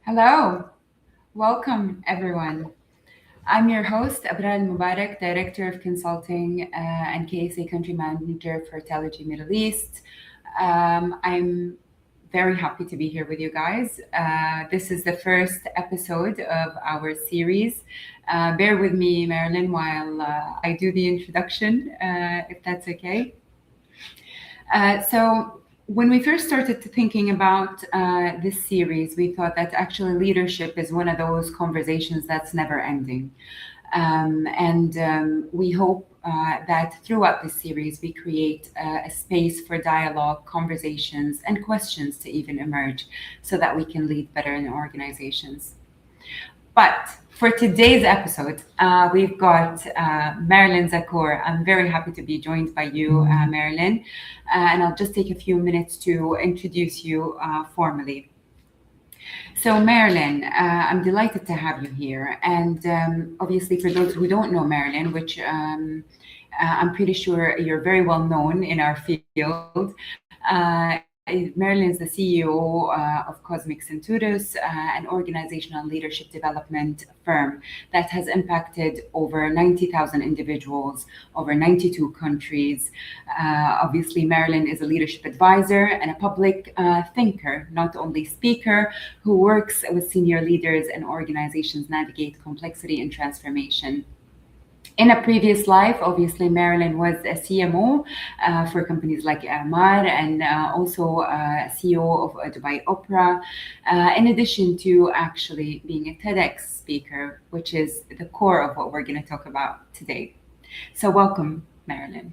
Hello, welcome everyone. I'm your host, Abrar and Mubarak, Director of Consulting and KSA Country Manager for Talogy Middle East. I'm very happy to be here with you guys. This is the first episode of our series. Bear with me, Marilyn, while I do the introduction, if that's okay. So when we first started thinking about this series, we thought that actually leadership is one of those conversations that's never ending. And we hope that throughout this series, we create a space for dialogue, conversations, and questions to even emerge so that we can lead better in organizations. But for today's episode, we've got Marilyn Zakhour. I'm very happy to be joined by you, Marilyn. And I'll just take a few minutes to introduce you formally. So, Marilyn, I'm delighted to have you here. And obviously, for those who don't know Marilyn, which I'm pretty sure you're very well known in our field, Marilyn is the CEO of Cosmic Centurus, an organizational leadership development firm that has impacted over 90,000 individuals over 92 countries. Obviously, Marilyn is a leadership advisor and a public thinker, not only speaker, who works with senior leaders and organizations navigate complexity and transformation. In a previous life, obviously, Marilyn was a CMO for companies like Amar and also CEO of Dubai Opera, in addition to actually being a TEDx speaker, which is the core of what we're going to talk about today. So welcome, Marilyn.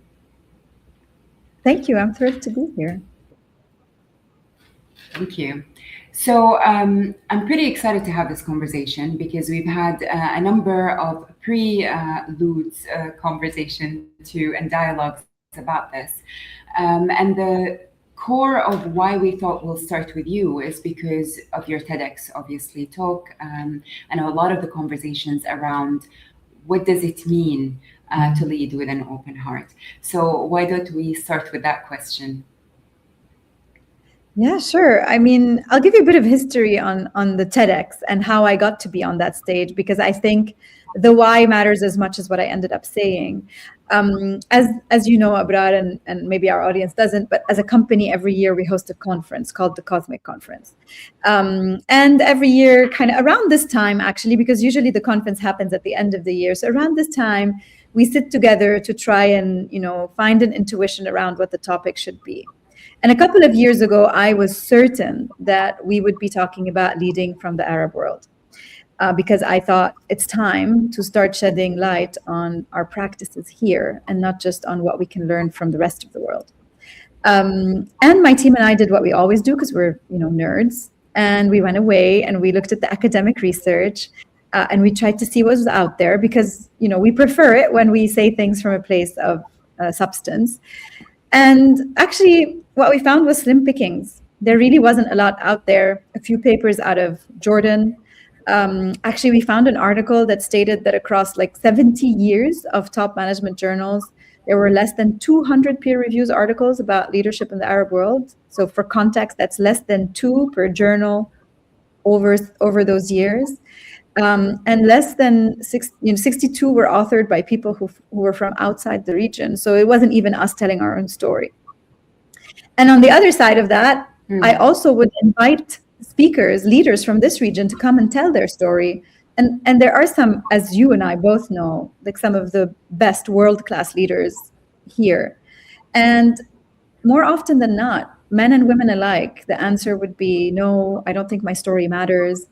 Thank you. I'm thrilled to be here. Thank you. So I'm pretty excited to have this conversation because we've had a number of preludes conversation to and dialogues about this. And the core of why we thought we'll start with you is because of your TEDx, obviously, talk and a lot of the conversations around what does it mean to lead with an open heart. So why don't we start with that question? Yeah, sure. I mean, I'll give you a bit of history on the TEDx and how I got to be on that stage, because I think the why matters as much as what I ended up saying. As you know, Abrar, and maybe our audience doesn't, but as a company, every year we host a conference called the Cosmic Conference. And every year, kind of around this time, actually, because usually the conference happens at the end of the year. So around this time, we sit together to try and, find an intuition around what the topic should be. And a couple of years ago, I was certain that we would be talking about leading from the Arab world, because I thought it's time to start shedding light on our practices here and not just on what we can learn from the rest of the world. And my team and I did what we always do, because we're, nerds. And we went away and we looked at the academic research and we tried to see what was out there, because, we prefer it when we say things from a place of substance. And actually, what we found was slim pickings. There really wasn't a lot out there. A few papers out of Jordan. Actually, we found an article that stated that across like 70 years of top management journals, there were less than 200 peer-reviewed articles about leadership in the Arab world. So for context, that's less than 2 per journal over those years. And less than 62 were authored by people who were from outside the region. So it wasn't even us telling our own story. And on the other side of that, I also would invite speakers, leaders from this region to come and tell their story. And there are some, as you and I both know, like some of the best world-class leaders here. And more often than not, men and women alike, the answer would be, no, I don't think my story matters.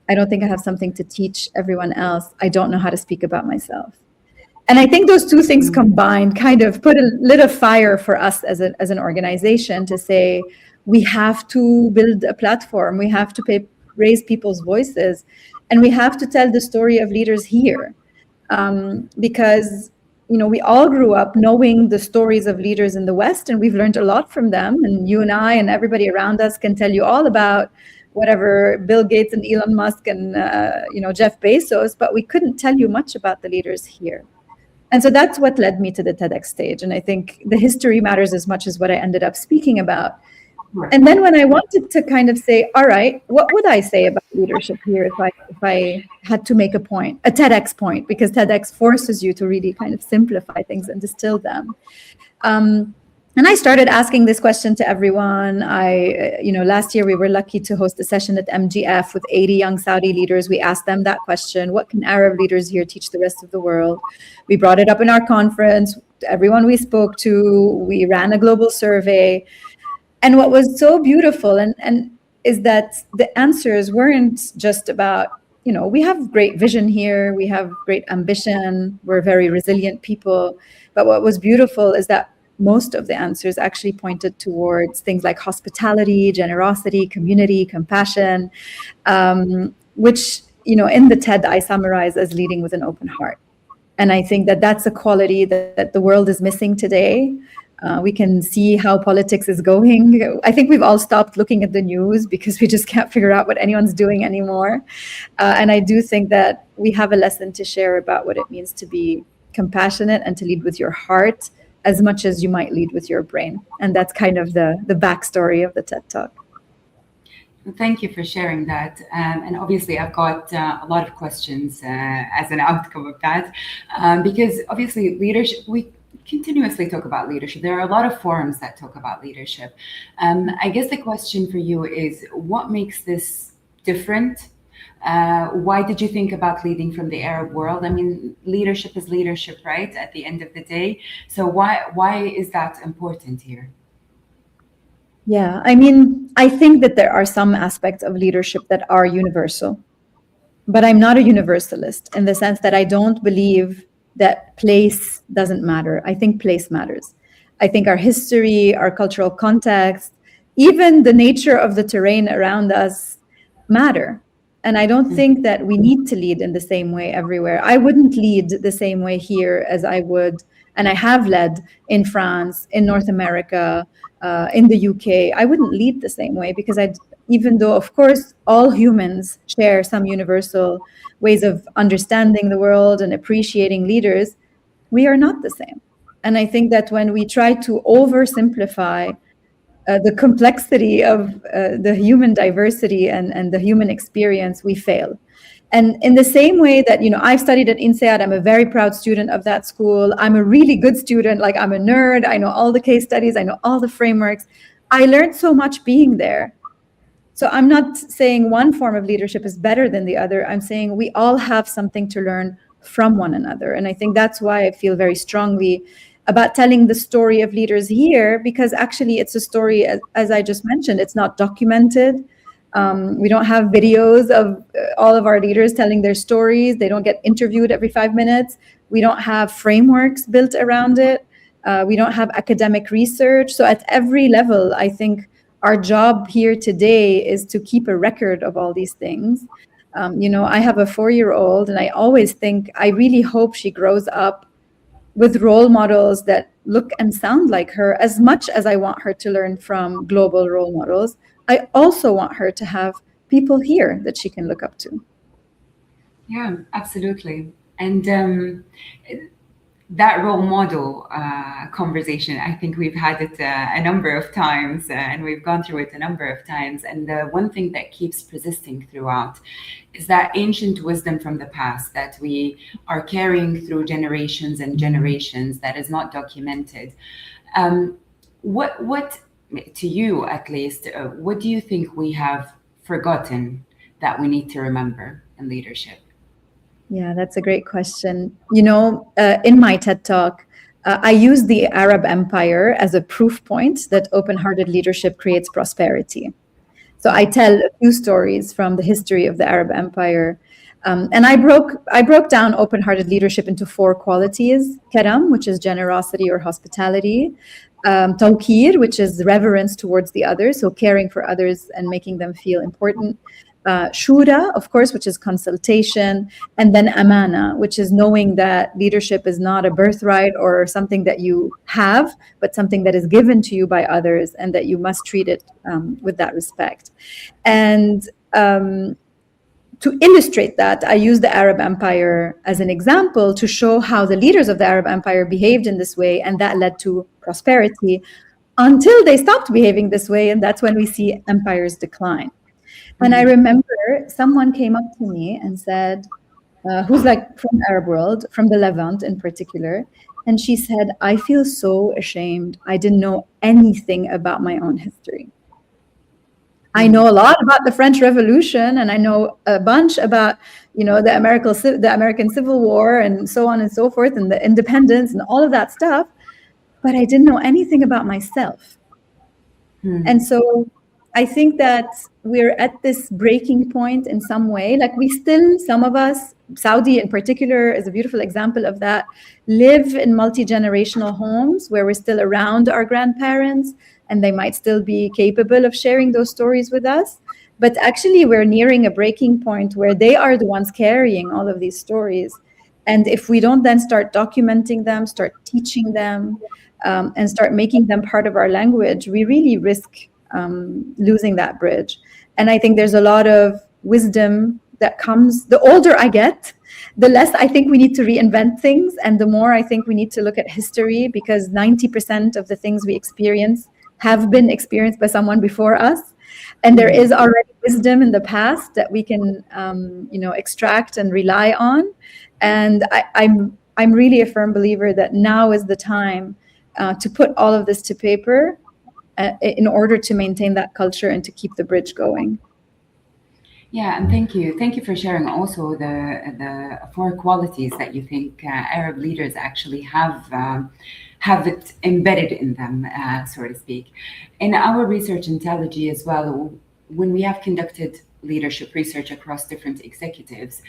I don't think I have something to teach everyone else. I don't know how to speak about myself. And I think those two things combined kind of put a little fire for us as an organization to say, we have to build a platform. We have to raise people's voices. And we have to tell the story of leaders here. Because, we all grew up knowing the stories of leaders in the West, and we've learned a lot from them. And you and I and everybody around us can tell you all about whatever Bill Gates and Elon Musk and Jeff Bezos, but we couldn't tell you much about the leaders here. And so that's what led me to the TEDx stage. And I think the history matters as much as what I ended up speaking about, And then when I wanted to kind of say, all right, what would I say about leadership here if I had to make a point, a TEDx point, because TEDx forces you to really kind of simplify things and distill them. And I started asking this question to everyone. Last year we were lucky to host a session at MGF with 80 young Saudi leaders. We asked them that question: what can Arab leaders here teach the rest of the world? We brought it up in our conference. Everyone we spoke to, we ran a global survey. And what was so beautiful and is that the answers weren't just about, we have great vision here, we have great ambition, we're very resilient people. But what was beautiful is that most of the answers actually pointed towards things like hospitality, generosity, community, compassion, which, in the TED I summarize as leading with an open heart. And I think that that's a quality that the world is missing today. We can see how politics is going. I think we've all stopped looking at the news because we just can't figure out what anyone's doing anymore. And I do think that we have a lesson to share about what it means to be compassionate and to lead with your heart as much as you might lead with your brain. And that's kind of the backstory of the TED Talk. Thank you for sharing that. And obviously, I've got a lot of questions as an outcome of that, because obviously leadership, we continuously talk about leadership. There are a lot of forums that talk about leadership. I guess the question for you is, what makes this different? Why did you think about leading from the Arab world? I mean, leadership is leadership, right? At the end of the day. So why is that important here? Yeah, I mean, I think that there are some aspects of leadership that are universal, but I'm not a universalist in the sense that I don't believe that place doesn't matter. I think place matters. I think our history, our cultural context, even the nature of the terrain around us matter. And I don't think that we need to lead in the same way everywhere. I wouldn't lead the same way here as I would, and I have led in France, in North America, in the UK. I wouldn't lead the same way because even though, of course, all humans share some universal ways of understanding the world and appreciating leaders, we are not the same. And I think that when we try to oversimplify the complexity of the human diversity and the human experience, we fail. And in the same way that, I've studied at INSEAD, I'm a very proud student of that school. I'm a really good student, like I'm a nerd. I know all the case studies, I know all the frameworks. I learned so much being there. So I'm not saying one form of leadership is better than the other. I'm saying we all have something to learn from one another. And I think that's why I feel very strongly about telling the story of leaders here, because actually it's a story, as I just mentioned, it's not documented. We don't have videos of all of our leaders telling their stories. They don't get interviewed every 5 minutes. We don't have frameworks built around it. We don't have academic research. So at every level, I think our job here today is to keep a record of all these things. I have a 4-year-old, and I always think, I really hope she grows up with role models that look and sound like her. As much as I want her to learn from global role models, I also want her to have people here that she can look up to. Yeah, absolutely. And that role model conversation, I think we've had it a number of times, and we've gone through it a number of times. And the one thing that keeps persisting throughout is that ancient wisdom from the past that we are carrying through generations and generations that is not documented. What to you, at least, what do you think we have forgotten that we need to remember in leadership? Yeah, that's a great question. In my TED Talk, I use the Arab Empire as a proof point that open-hearted leadership creates prosperity. So I tell a few stories from the history of the Arab Empire. And I broke down open-hearted leadership into 4 qualities: karam, which is generosity or hospitality; tawqir, which is reverence towards the others, so caring for others and making them feel important; shura, of course, which is consultation; and then amana, which is knowing that leadership is not a birthright or something that you have, but something that is given to you by others, and that you must treat it with that respect. And to illustrate that, I use the Arab Empire as an example to show how the leaders of the Arab Empire behaved in this way, and that led to prosperity. until they stopped behaving this way. And that's when we see empires decline. And I remember someone came up to me and said, who's like from the Arab world, from the Levant in particular. And she said, I feel so ashamed. I didn't know anything about my own history. I know a lot about the French Revolution, and I know a bunch about, the American Civil War and so on and so forth, and the independence and all of that stuff. But I didn't know anything about myself. And so I think that we're at this breaking point in some way. Like some of us, Saudi in particular is a beautiful example of that, live in multi-generational homes where we're still around our grandparents and they might still be capable of sharing those stories with us. But actually we're nearing a breaking point where they are the ones carrying all of these stories. And if we don't then start documenting them, start teaching them, and start making them part of our language, we really risk losing that bridge. And I think there's a lot of wisdom that comes. The older I get, the less I think we need to reinvent things, and the more I think we need to look at history, because 90% of the things we experience have been experienced by someone before us. And there is already wisdom in the past that we can extract and rely on. And I'm really a firm believer that now is the time to put all of this to paper in order to maintain that culture and to keep the bridge going. Yeah, and thank you for sharing also the four qualities that you think Arab leaders actually have it embedded in them, so to speak. In our research in Talogy as well, when we have conducted leadership research across different executives,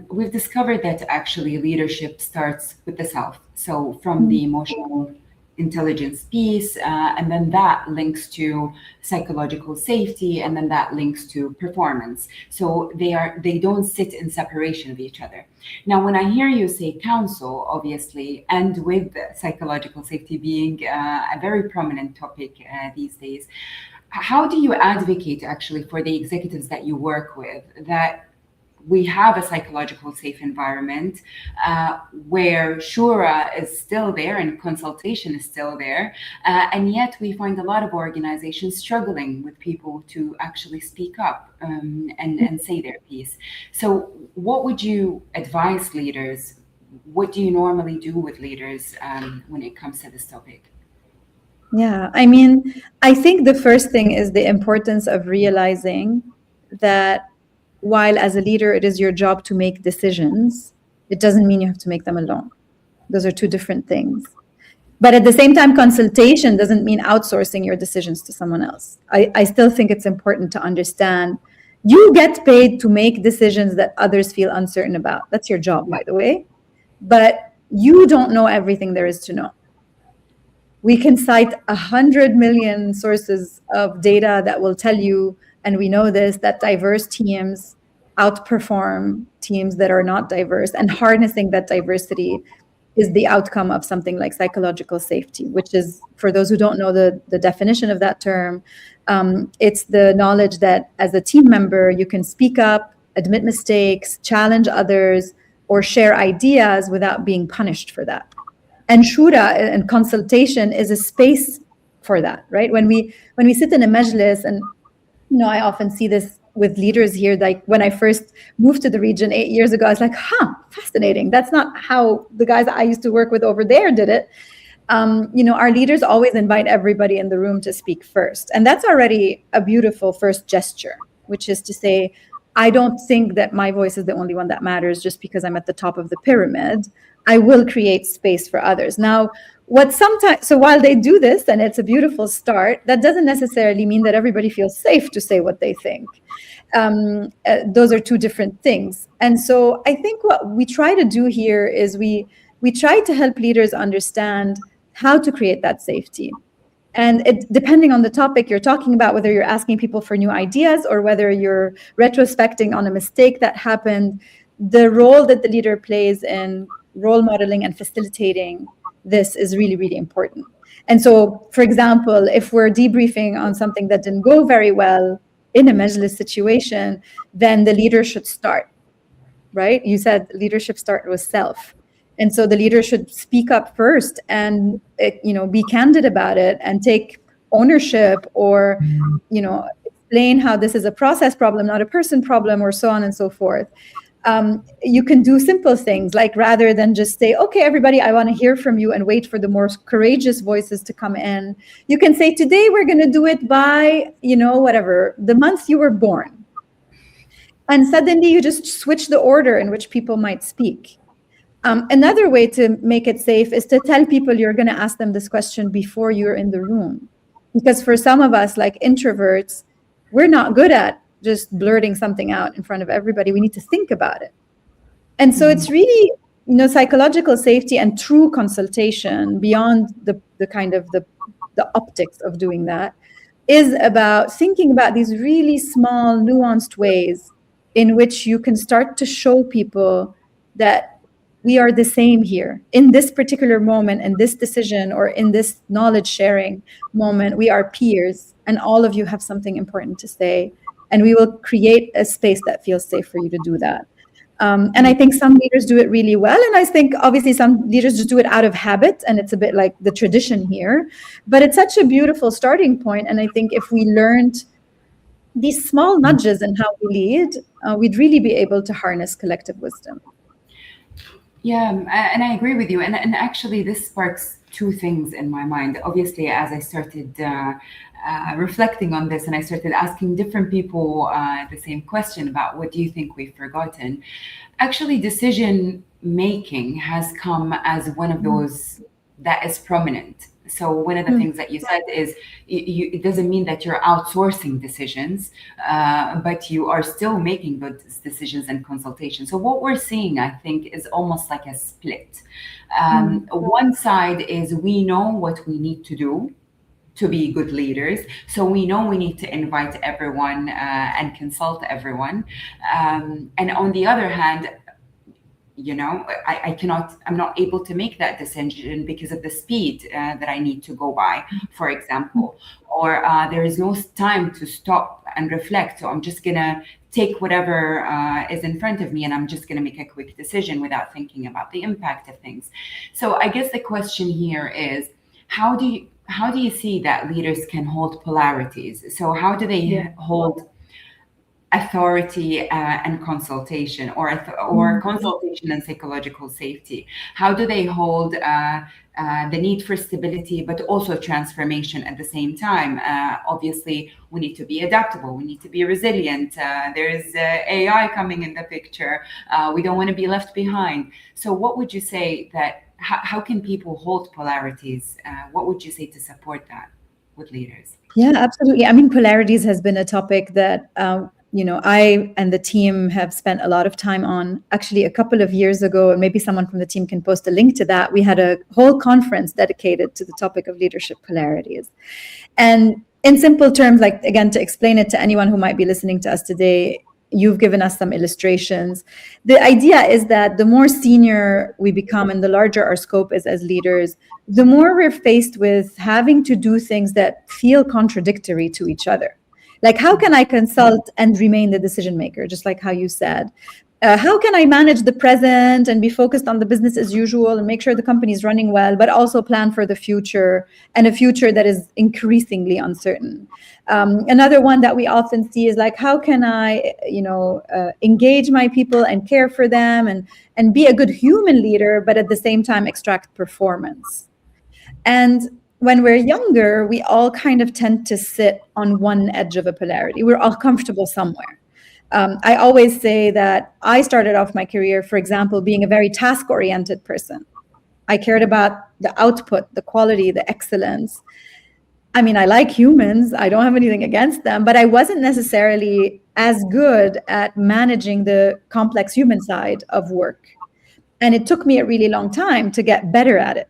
we've discovered that actually leadership starts with the self. So from the emotional intelligence piece, and then that links to psychological safety, and then that links to performance. So they don't sit in separation of each other. Now, when I hear you say counsel, obviously, and with psychological safety being a very prominent topic these days, how do you advocate actually for the executives that you work with that we have a psychological safe environment where shura is still there and consultation is still there, and yet we find a lot of organizations struggling with people to actually speak up and say their piece. So what would you advise leaders? What do you normally do with leaders when it comes to this topic? Yeah, I mean, I think the first thing is the importance of realizing that while as a leader it is your job to make decisions, it doesn't mean you have to make them alone. Those are two different things. But at the same time, consultation doesn't mean outsourcing your decisions to someone else. I still think it's important to understand you get paid to make decisions that others feel uncertain about. That's your job, by the way. But you don't know everything there is to know. We can cite 100 million sources of data that will tell you, and we know this, that diverse teams outperform teams that are not diverse, and harnessing that diversity is the outcome of something like psychological safety, which is, for those who don't know the definition of that term, it's the knowledge that as a team member, you can speak up, admit mistakes, challenge others, or share ideas without being punished for that. And shura and consultation is a space for that, right? When we sit in a majlis, and I often see this with leaders here. Like when I first moved to the region 8 years ago, I was like, fascinating. That's not how the guys I used to work with over there did it. Our leaders always invite everybody in the room to speak first. And that's already a beautiful first gesture, which is to say, I don't think that my voice is the only one that matters just because I'm at the top of the pyramid. I will create space for others. Now, so while they do this, and it's a beautiful start, that doesn't necessarily mean that everybody feels safe to say what they think. Those are two different things. And so I think what we try to do here is we try to help leaders understand how to create that safety. And depending on the topic you're talking about, whether you're asking people for new ideas or whether you're retrospecting on a mistake that happened, the role that the leader plays in role modeling and facilitating this is really, really important. And so, for example, if we're debriefing on something that didn't go very well in a majlis situation, then the leader should start, right? You said leadership start with self. And so the leader should speak up first and, be candid about it and take ownership, or, explain how this is a process problem, not a person problem, or so on and so forth. You can do simple things, like rather than just say, okay, everybody, I want to hear from you, and wait for the more courageous voices to come in. You can say, today we're going to do it by, whatever, the month you were born. And suddenly you just switch the order in which people might speak. Another way to make it safe is to tell people you're going to ask them this question before you're in the room. Because for some of us, like introverts, we're not good at just blurting something out in front of everybody. We need to think about it. And so it's really, psychological safety and true consultation, beyond the kind of the optics of doing that, is about thinking about these really small, nuanced ways in which you can start to show people that we are the same here in this particular moment, in this decision, or in this knowledge sharing moment. We are peers, and all of you have something important to say, and we will create a space that feels safe for you to do that. And I think some leaders do it really well, and I think obviously some leaders just do it out of habit, and it's a bit like the tradition here. But it's such a beautiful starting point, and I think if we learned these small nudges in how we lead, we'd really be able to harness collective wisdom. Yeah, and I agree with you. And actually, this sparks two things in my mind. Obviously, as I started reflecting on this, and I started asking different people the same question about what do you think we've forgotten, actually, decision making has come as one of those that is prominent. So one of the things that you said is it doesn't mean that you're outsourcing decisions, but you are still making those decisions and consultation. So what we're seeing, I think, is almost like a split. One side is we know what we need to do to be good leaders. So we know we need to invite everyone and consult everyone. And on the other hand, I'm not able to make that decision because of the speed that I need to go by, for example, or there is no time to stop and reflect. So I'm just going to take whatever is in front of me, and I'm just going to make a quick decision without thinking about the impact of things. So I guess the question here is, how do you see that leaders can hold polarities? So how do they hold authority and consultation, or consultation and psychological safety? How do they hold the need for stability, but also transformation at the same time? Obviously, we need to be adaptable. We need to be resilient. There's AI coming in the picture. We don't want to be left behind. So what would you say that, how can people hold polarities? What would you say to support that with leaders? Yeah, absolutely. I mean, polarities has been a topic that I and the team have spent a lot of time on. Actually, a couple of years ago, and maybe someone from the team can post a link to that, we had a whole conference dedicated to the topic of leadership polarities. And in simple terms, like, again, to explain it to anyone who might be listening to us today, you've given us some illustrations. The idea is that the more senior we become and the larger our scope is as leaders, the more we're faced with having to do things that feel contradictory to each other. Like, how can I consult and remain the decision maker, just like how you said? How can I manage the present and be focused on the business as usual and make sure the company is running well, but also plan for the future, and a future that is increasingly uncertain? Another one that we often see is like, how can I, engage my people and care for them and be a good human leader, but at the same time extract performance? And when we're younger, we all kind of tend to sit on one edge of a polarity. We're all comfortable somewhere. I always say that I started off my career, for example, being a very task-oriented person. I cared about the output, the quality, the excellence. I mean, I like humans. I don't have anything against them, but I wasn't necessarily as good at managing the complex human side of work. And it took me a really long time to get better at it.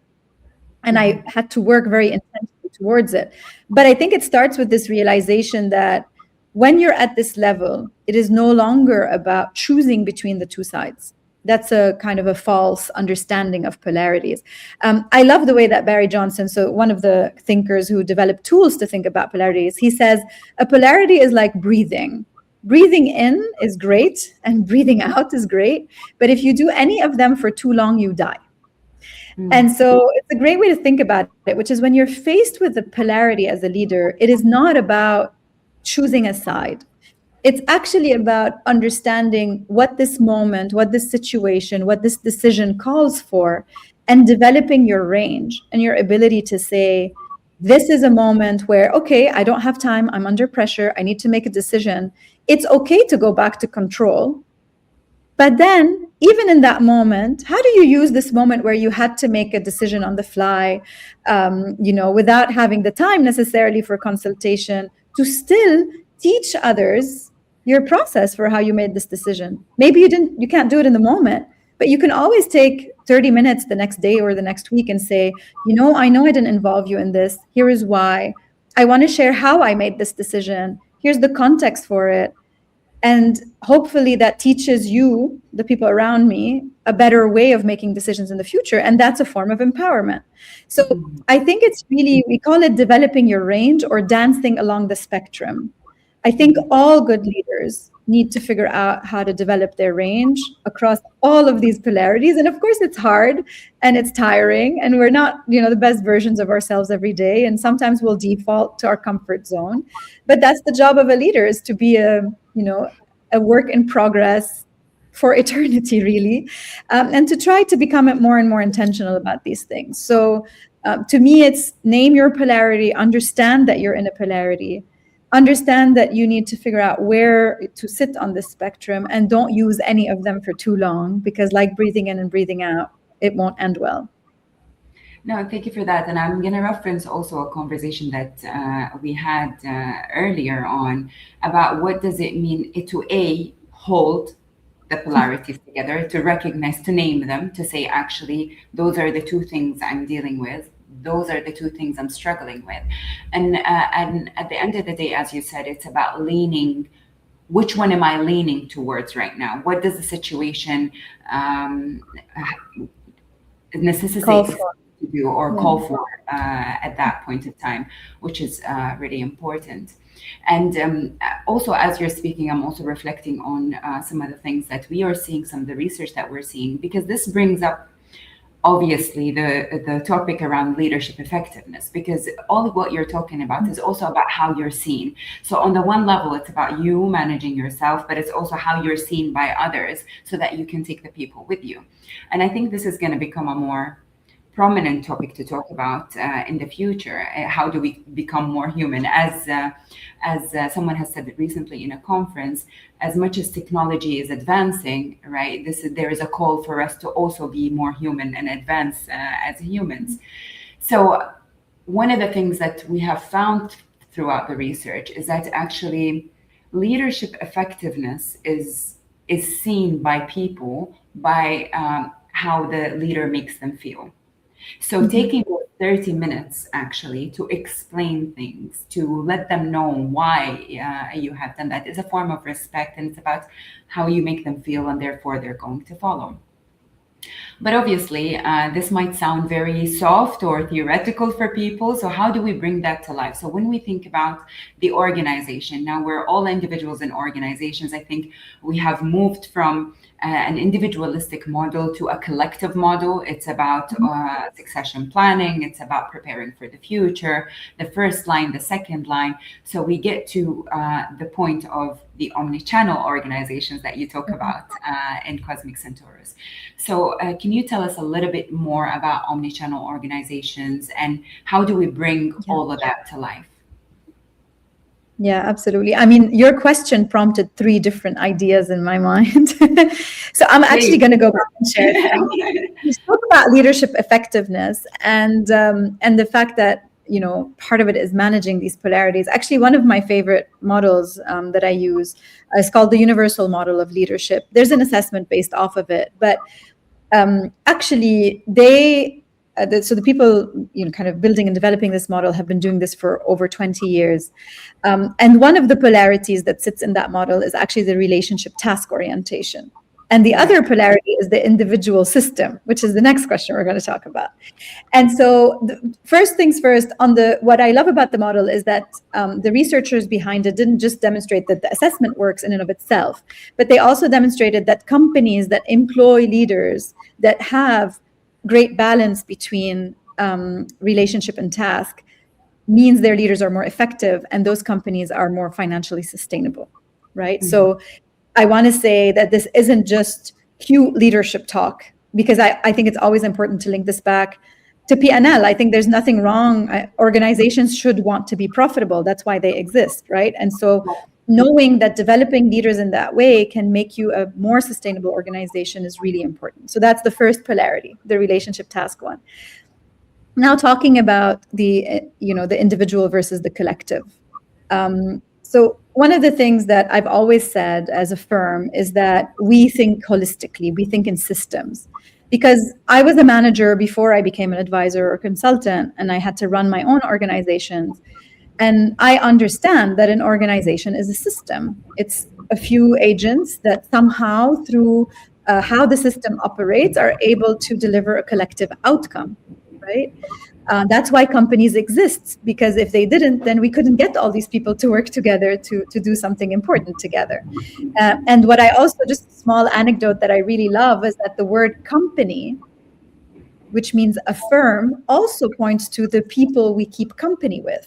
And I had to work very intensely towards it. But I think it starts with this realization that when you're at this level, it is no longer about choosing between the two sides. That's a kind of a false understanding of polarities. I love the way that Barry Johnson, so one of the thinkers who developed tools to think about polarities, he says, a polarity is like breathing. Breathing in is great and breathing out is great. But if you do any of them for too long, you die. And so it's a great way to think about it, which is when you're faced with the polarity as a leader, it is not about choosing a side. It's actually about understanding what this moment, what this situation, what this decision calls for, and developing your range and your ability to say, this is a moment where, okay, I don't have time, I'm under pressure, I need to make a decision. It's okay to go back to control. But then, even in that moment, how do you use this moment where you had to make a decision on the fly, without having the time necessarily for consultation, to still teach others your process for how you made this decision? Maybe you can't do it in the moment, but you can always take 30 minutes the next day or the next week and say, I know I didn't involve you in this. Here is why. I want to share how I made this decision. Here's the context for it. And hopefully that teaches you, the people around me, a better way of making decisions in the future. And that's a form of empowerment. So I think it's really, we call it developing your range or dancing along the spectrum. I think all good leaders need to figure out how to develop their range across all of these polarities. And of course, it's hard and it's tiring, and we're not, the best versions of ourselves every day. And sometimes we'll default to our comfort zone. But that's the job of a leader, is to be a work in progress for eternity, really, and to try to become more and more intentional about these things. So to me, it's name your polarity, understand that you're in a polarity, understand that you need to figure out where to sit on the spectrum, and don't use any of them for too long, because like breathing in and breathing out, it won't end well. No, thank you for that. And I'm going to reference also a conversation that we had earlier on about what does it mean to hold the polarities together, to recognize, to name them, to say, actually, those are the two things I'm dealing with. Those are the two things I'm struggling with. And at the end of the day, as you said, it's about leaning. Which one am I leaning towards right now? What does the situation necessitate to do or call for at that point of time, which is really important. And also, as you're speaking, I'm also reflecting on some of the things that we are seeing, some of the research that we're seeing, because this brings up obviously the topic around leadership effectiveness, because all of what you're talking about is also about how you're seen. So on the one level, it's about you managing yourself, but it's also how you're seen by others so that you can take the people with you. And I think this is going to become a more prominent topic to talk about in the future. How do we become more human? As someone has said recently in a conference, as much as technology is advancing, right, there is a call for us to also be more human and advance as humans. So one of the things that we have found throughout the research is that actually leadership effectiveness is seen by people by how the leader makes them feel. So taking 30 minutes actually to explain things, to let them know why you have done that, is a form of respect, and it's about how you make them feel, and therefore they're going to follow. But obviously, this might sound very soft or theoretical for people. So how do we bring that to life? So when we think about the organization, now we're all individuals in organizations. I think we have moved from an individualistic model to a collective model. It's about succession planning. It's about preparing for the future, the first line, the second line. So we get to the point of the omni-channel organizations that you talk about in Cosmic Centaurus. So can you tell us a little bit more about omni-channel organizations and how do we bring all of that to life? Yeah, absolutely. I mean, your question prompted 3 different ideas in my mind. So I'm actually going to go back and share them. You spoke about leadership effectiveness and the fact that, part of it is managing these polarities. Actually, one of my favorite models that I use is called the universal model of leadership. There's an assessment based off of it, but actually so the people, kind of building and developing this model have been doing this for over 20 years. And one of the polarities that sits in that model is actually the relationship task orientation. And the other polarity is the individual system, which is the next question we're going to talk about. And so first things first, what I love about the model is that the researchers behind it didn't just demonstrate that the assessment works in and of itself, but they also demonstrated that companies that employ leaders that have great balance between relationship and task means their leaders are more effective and those companies are more financially sustainable, right? Mm-hmm. So I want to say that this isn't just cute leadership talk, because I think it's always important to link this back to P&L. I think there's nothing wrong. Organizations should want to be profitable. That's why they exist, right? And so knowing that developing leaders in that way can make you a more sustainable organization is really important. So that's the first polarity, the relationship task one. Now talking about the individual versus the collective. So one of the things that I've always said as a firm is that we think holistically, we think in systems. Because I was a manager before I became an advisor or consultant, and I had to run my own organizations. And I understand that an organization is a system. It's a few agents that somehow, through how the system operates, are able to deliver a collective outcome, right? That's why companies exist, because if they didn't, then we couldn't get all these people to work together to do something important together. And what I also, just a small anecdote that I really love, is that the word company, which means a firm, also points to the people we keep company with.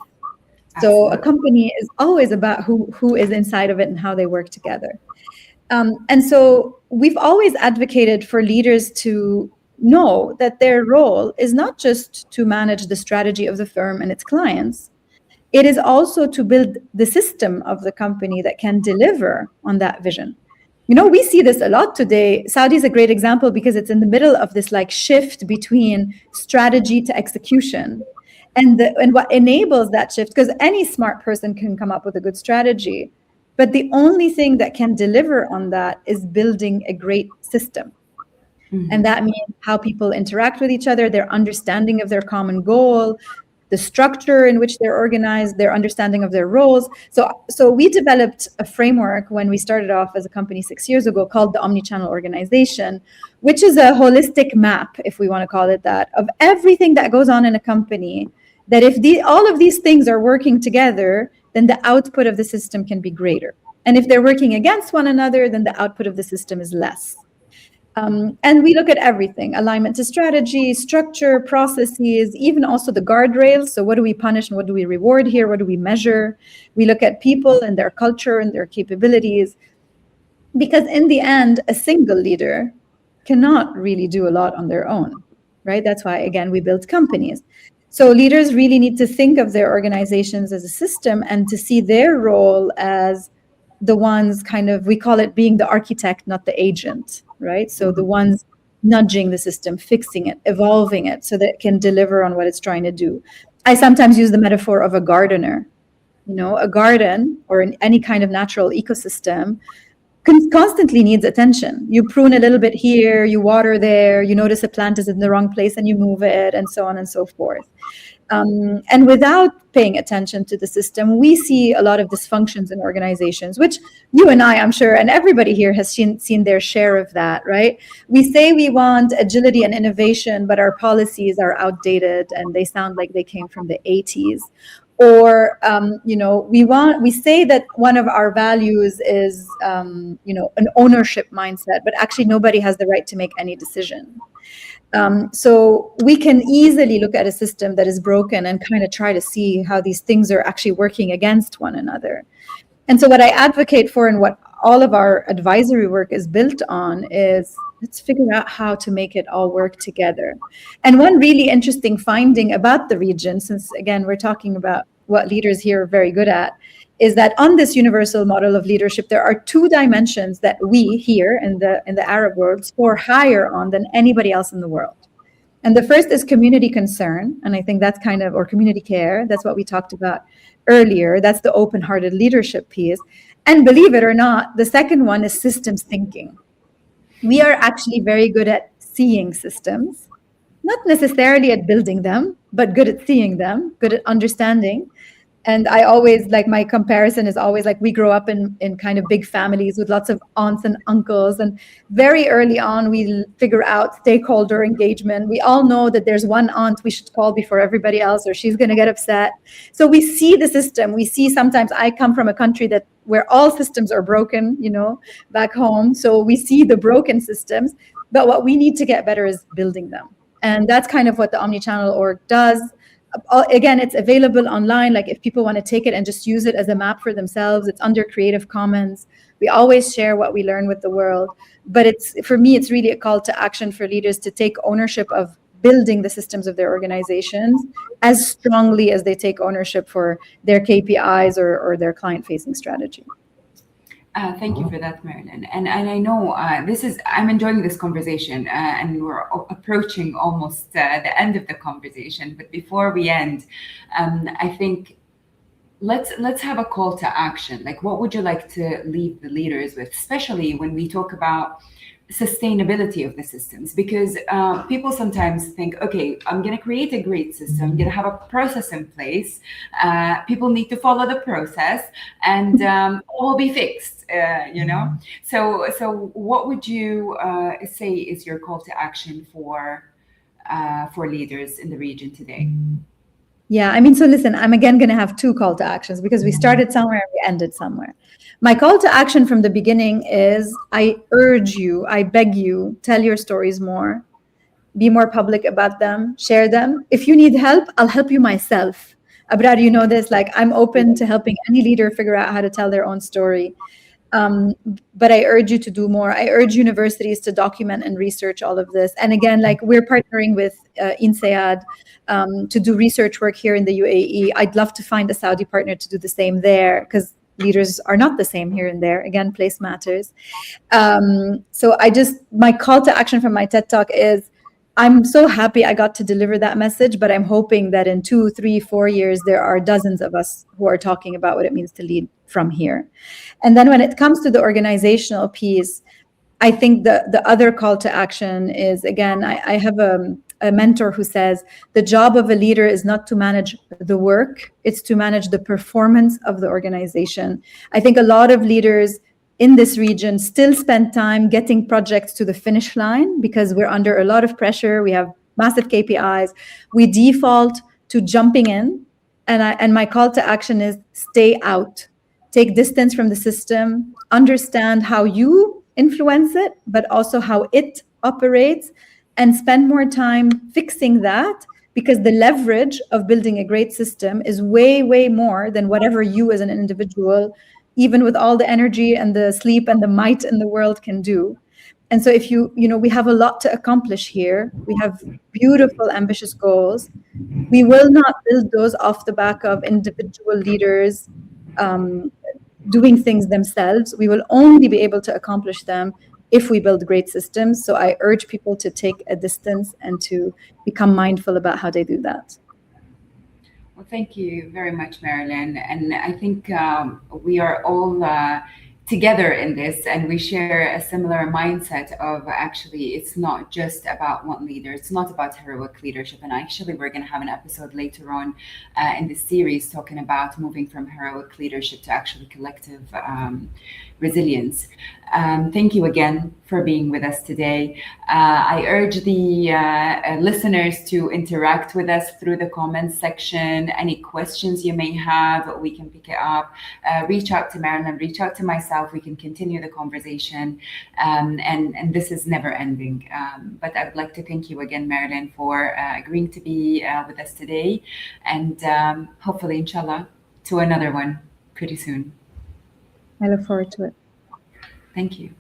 So a company is always about who is inside of it and how they work together. And so we've always advocated for leaders to know that their role is not just to manage the strategy of the firm and its clients. It is also to build the system of the company that can deliver on that vision. We see this a lot today. Saudi is a great example because it's in the middle of this shift between strategy to execution. And what enables that shift, because any smart person can come up with a good strategy, but the only thing that can deliver on that is building a great system. Mm-hmm. And that means how people interact with each other, their understanding of their common goal, the structure in which they're organized, their understanding of their roles. So we developed a framework when we started off as a company 6 years ago called the Omnichannel Organization, which is a holistic map, if we want to call it that, of everything that goes on in a company, that if all of these things are working together, then the output of the system can be greater. And if they're working against one another, then the output of the system is less. And we look at everything: alignment to strategy, structure, processes, even also the guardrails. So what do we punish and what do we reward here? What do we measure? We look at people and their culture and their capabilities. Because in the end, a single leader cannot really do a lot on their own, right? That's why, again, we build companies. So leaders really need to think of their organizations as a system and to see their role as the ones we call it being the architect, not the agent, right? So the ones nudging the system, fixing it, evolving it so that it can deliver on what it's trying to do. I sometimes use the metaphor of a gardener. A garden or any kind of natural ecosystem constantly needs attention. You prune a little bit here, you water there, you notice a plant is in the wrong place and you move it, and so on and so forth. And without paying attention to the system, we see a lot of dysfunctions in organizations, which you and I'm sure, and everybody here has seen their share of that, right? We say we want agility and innovation, but our policies are outdated and they sound like they came from the 80s. Or, we say that one of our values is, an ownership mindset, but actually nobody has the right to make any decision. So we can easily look at a system that is broken and kind of try to see how these things are actually working against one another. And so what I advocate for and what all of our advisory work is built on is, let's figure out how to make it all work together. And one really interesting finding about the region, since again, we're talking about what leaders here are very good at, is that on this universal model of leadership, there are two dimensions that we here in the Arab world score higher on than anybody else in the world. And the first is community concern. And I think that's or community care. That's what we talked about earlier. That's the open-hearted leadership piece. And believe it or not, the second one is systems thinking. We are actually very good at seeing systems, not necessarily at building them, but good at seeing them, good at understanding. And I always, my comparison is always we grow up in kind of big families with lots of aunts and uncles. And very early on, we figure out stakeholder engagement. We all know that there's one aunt we should call before everybody else, or she's going to get upset. So we see the system. We see sometimes I come from a country where all systems are broken, back home. So we see the broken systems. But what we need to get better is building them. And that's kind of what the omnichannel org does. Again, it's available online. Like if people want to take it and just use it as a map for themselves, it's under Creative Commons. We always share what we learn with the world. But for me, it's really a call to action for leaders to take ownership of building the systems of their organizations as strongly as they take ownership for their KPIs or their client-facing strategy. Thank you for that, Marilyn. And I know I'm enjoying this conversation, and we're approaching almost the end of the conversation. But before we end, I think let's have a call to action. Like, what would you like to leave the leaders with, especially when we talk about sustainability of the systems? Because people sometimes think, okay, I'm going to create a great system, I'm going to have a process in place, people need to follow the process, and all will be fixed, so what would you say is your call to action for leaders in the region today? Yeah, I mean, so listen, I'm again going to have two call to actions because we started somewhere and we ended somewhere. My call to action from the beginning is I urge you, I beg you, tell your stories more, be more public about them, share them. If you need help, I'll help you myself. Abrar, you know this, like I'm open to helping any leader figure out how to tell their own story. But I urge you to do more. I urge universities to document and research all of this. And again, like we're partnering with INSEAD to do research work here in the UAE. I'd love to find a Saudi partner to do the same there because leaders are not the same here and there. Again, place matters. So my call to action from my TED Talk is, I'm so happy I got to deliver that message, but I'm hoping that in 2, 3, 4 years, there are dozens of us who are talking about what it means to lead from here. And then when it comes to the organizational piece, I think the other call to action is, again, I have a mentor who says, the job of a leader is not to manage the work, it's to manage the performance of the organization. I think a lot of leaders in this region still spend time getting projects to the finish line because we're under a lot of pressure. We have massive KPIs. We default to jumping in. And my call to action is stay out. Take distance from the system. Understand how you influence it, but also how it operates. And spend more time fixing that, because the leverage of building a great system is way, way more than whatever you as an individual, even with all the energy and the sleep and the might in the world, can do. And so if we have a lot to accomplish here. We have beautiful, ambitious goals. We will not build those off the back of individual leaders doing things themselves. We will only be able to accomplish them if we build great systems. So I urge people to take a distance and to become mindful about how they do that. Well, thank you very much, Marilyn. And I think we are all together in this, and we share a similar mindset of, actually, it's not just about one leader. It's not about heroic leadership. And actually, we're going to have an episode later on in this series talking about moving from heroic leadership to actually collective resilience. Thank you again for being with us today. I urge the listeners to interact with us through the comments section. Any questions you may have, we can pick it up. Reach out to Marilyn, reach out to myself. We can continue the conversation. And this is never ending. But I would like to thank you again, Marilyn, for agreeing to be with us today. And hopefully, inshallah, to another one pretty soon. I look forward to it. Thank you.